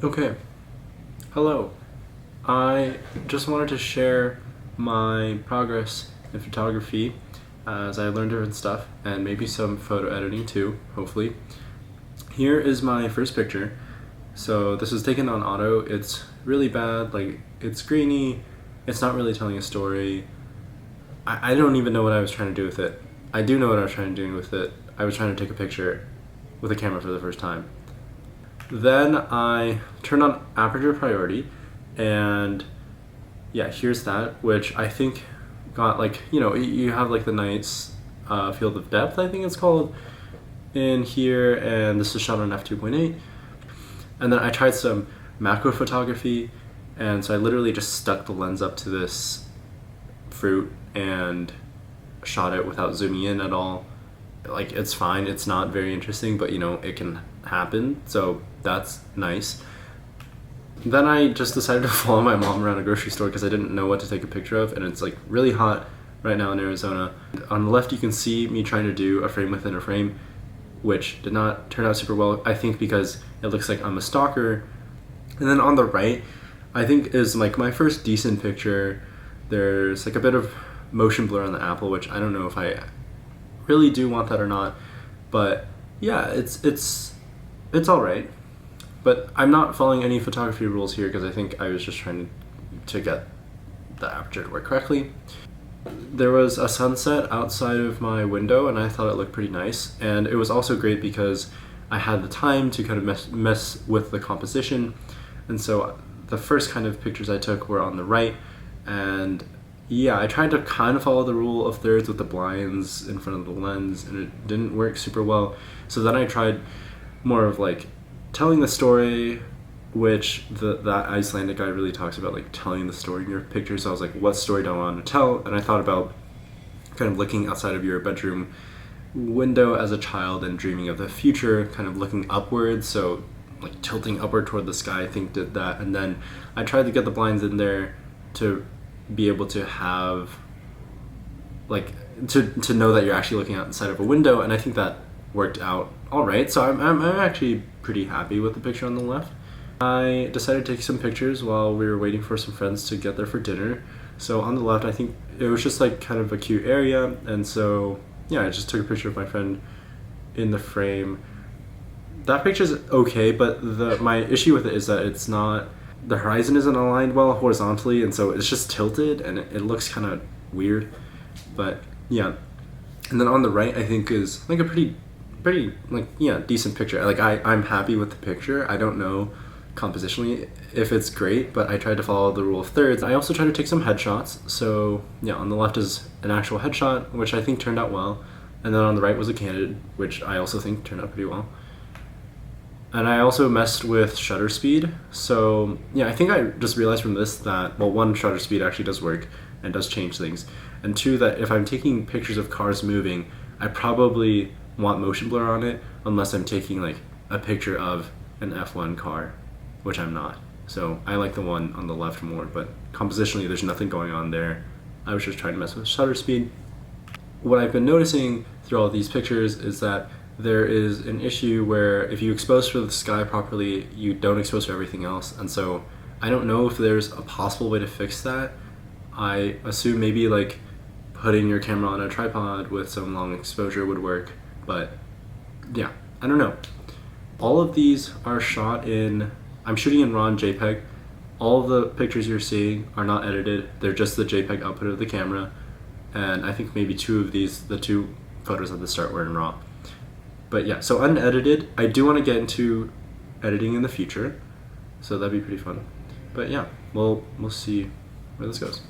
Okay, hello. I just wanted to share my progress in photography as I learned different stuff and maybe some photo editing too, hopefully. Here is my first picture. So this was taken on auto. It's really bad, like it's grainy, it's not really telling a story. I don't even know what I was trying to do with it. I do know what I was trying to do with it. I was trying to take a picture with a camera for the first time. Then I turned on aperture priority, and yeah, here's that, which I think got like, you have like the nice field of depth, I think it's called, in here, and this is shot on f2.8. And then I tried some macro photography, and so I literally just stuck the lens up to this fruit and shot it without zooming in at all. Like, it's fine, it's not very interesting, but it can happen, so that's nice. Then I just decided to follow my mom around a grocery store because I didn't know what to take a picture of, and it's like really hot right now in Arizona. On the left you can see me trying to do a frame within a frame, which did not turn out super well, I think because it looks like I'm a stalker. And then on the right, I think is like my first decent picture. There's like a bit of motion blur on the apple, which I don't know if I really do want that or not, but yeah, it's all right. But I'm not following any photography rules here because I think I was just trying to get the aperture to work correctly. There was a sunset outside of my window and I thought it looked pretty nice, and it was also great because I had the time to kind of mess with the composition. And so the first kind of pictures I took were on the right, and yeah, I tried to kind of follow the rule of thirds with the blinds in front of the lens, and it didn't work super well. So then I tried more of like telling the story, which that Icelandic guy really talks about, like telling the story in your pictures. So I was like, what story do I want to tell? And I thought about kind of looking outside of your bedroom window as a child and dreaming of the future, kind of looking upwards, so like tilting upward toward the sky, I think did that. And then I tried to get the blinds in there to be able to have like to know that you're actually looking outside of a window, and I think that worked out all right. So I'm actually pretty happy with the picture on the left. I decided to take some pictures while we were waiting for some friends to get there for dinner. So on the left, I think it was just like kind of a cute area, and so yeah, I just took a picture of my friend in the frame. That picture's okay, but my issue with it is that it's not, the horizon isn't aligned well horizontally, and so it's just tilted and it looks kind of weird. But yeah, and then on the right I think is like a pretty like, yeah, decent picture. Like I'm happy with the picture. I don't know compositionally if it's great, but I tried to follow the rule of thirds. I also tried to take some headshots. So yeah, on the left is an actual headshot, which I think turned out well, and then on the right was a candid, which I also think turned out pretty well. And I also messed with shutter speed. So yeah, I think I just realized from this that, well, one, shutter speed actually does work and does change things, and two, that if I'm taking pictures of cars moving, I probably want motion blur on it unless I'm taking like a picture of an F1 car, which I'm not. So I like the one on the left more, but compositionally there's nothing going on there. I was just trying to mess with shutter speed. What I've been noticing through all these pictures is that there is an issue where if you expose for the sky properly, you don't expose for everything else. And so I don't know if there's a possible way to fix that. I assume maybe like putting your camera on a tripod with some long exposure would work, but yeah, I don't know. All of these are shot in, I'm shooting in RAW and JPEG. All of the pictures you're seeing are not edited. They're just the JPEG output of the camera. And I think maybe two of these, the two photos at the start, were in RAW. But yeah, so unedited. I do want to get into editing in the future, so that'd be pretty fun. But yeah, we'll see where this goes.